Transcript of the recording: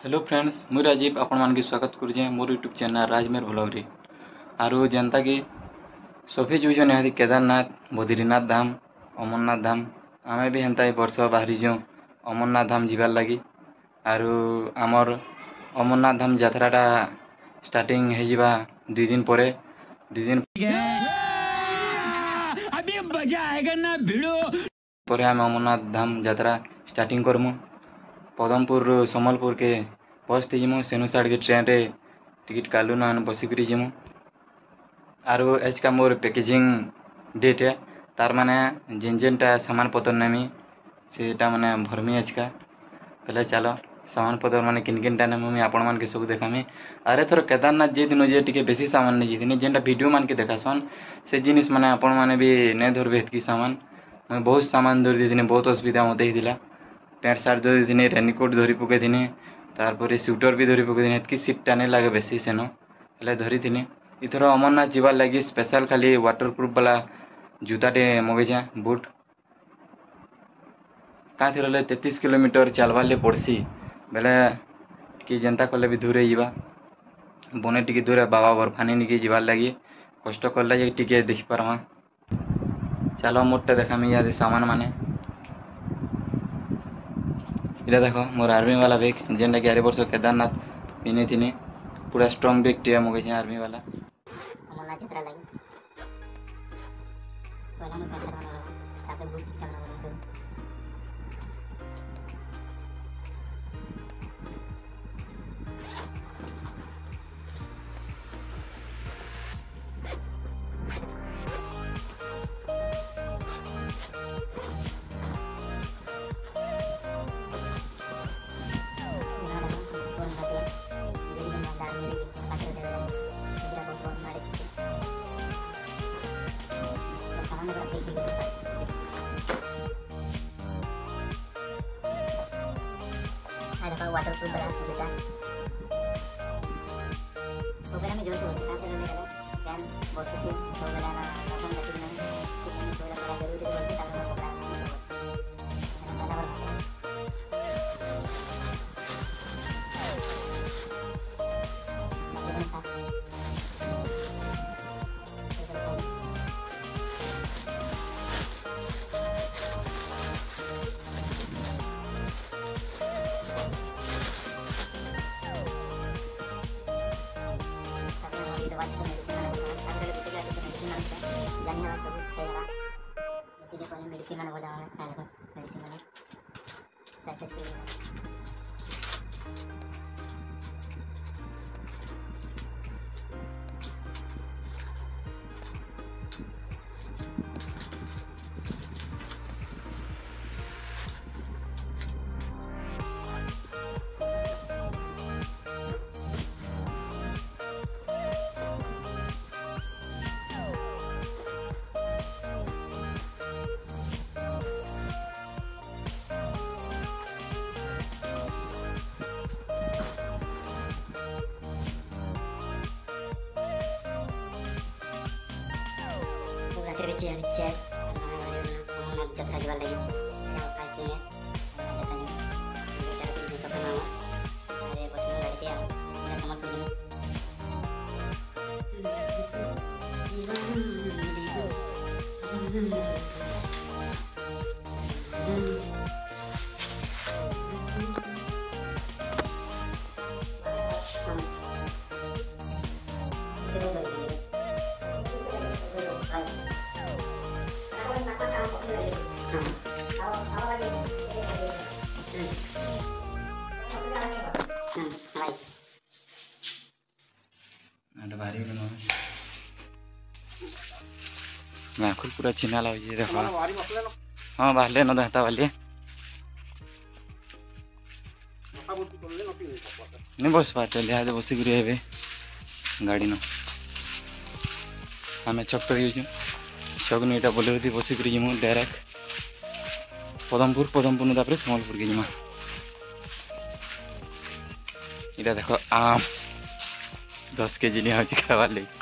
Hello friends, मुई राजीव आपण मान के स्वागत करुचे मोर यूट्यूब चैनल राजमेर ब्लॉग रे। आरु जनता कि सफे जुजन यहाँ केदारनाथ, बद्रीनाथ धाम, अमरनाथ धाम। आमे भी हेन्ता वर्ष बाहरी जो अमरनाथ धाम जीवार लगी। आरु आमर अमरनाथ धाम यात्राटा स्टार्टिंग हो जावा 2 दिन पर 2 दिन अभी मजा आएगा ना भिड़ो पर आम अमरनाथ धाम यात्रा स्टार्टिंग करमु। पदमपुर सम्बलपुर के बस थी जिमु सेनु साइड के ट्रेन रे टिकट कालू न बसिक जिमु। आरु एज का मोर पैकेजिंग डेट है तार माने जेन जेनटा सामान पतर नेमी सेटा माने भरमी एज का पहले चलो सामान पतर माने किन किनटा नेमी आपण मान के सब देखामी। अरे थोर केदारनाथ जे दिन जे टिके बेसी सामान नहीं जितनी जेनटा वीडियो मान के देखासन से जिनिस माने आपण माने भी नहीं धरबे हेतकी सामान। मैं बहुत सामान धरी देथिनी, बहुत असुविधा मते हिदिला। पैंट सार्ट धरी देथिनी, रेनकोट धरी पके थिनी, तारपर स्वेटर भी धरी पके एतकी शीतटा नहीं लगे बेसी सेनो हेल्ले धरी थी। इथर अमरनाथ जीवार लगी स्पेशल खाली वाटरप्रूफ वाला जूताटे मगेजा बुट क्या थी 33 किलोमीटर चलवार ले पड़सी बेले कि जनता कले भी दूर जावा बने टी दूर बाबा बर्फानी निके जीवार लगी कष्ट कले टी देखी पार्मा। चलो मोटे देखामी यहाँ सामान माने इला देखो मोर आर्मी वाला बैग जेनटा कि 8 वर्ष केदारनाथ पिनी थी पूरा स्ट्रॉन्ग बैग टे मगे आर्मी वाला अमरनाथ यात्रा लगी पहला में पैसा बनाना ताकि बुक टिकट बनाना सब वाटरप्रूफ वाला जूता वगैरह में जो जो सांस लेने वाला ध्यान बहुत से वगैरह ना अपन रखी नहीं कितनी थोड़ा बड़ा जरूरी बोलते ताकि हम पकड़ा मेडिसिन मैंने बोला मेडिसिन मैंने सक्सेस के लिए cek अमरनाथ यात्रा जुआ लगी क्या पास है बेटा को तो बनाओ अरे बस में लग गया मैं समझ नाखुल पूरा चिन्हा लगे देखो। हाँ बाहर न दहता वाली नहीं बस पाटे लिहाज बसिक गाड़ी न आम छक तक छक नहीं बोलेरो थी बसिक जीमु डायरेक्ट पदमपुर तापर सम्बलपुर के जीमा। इटा देखो आम 10 केजी नहीं खावार लगे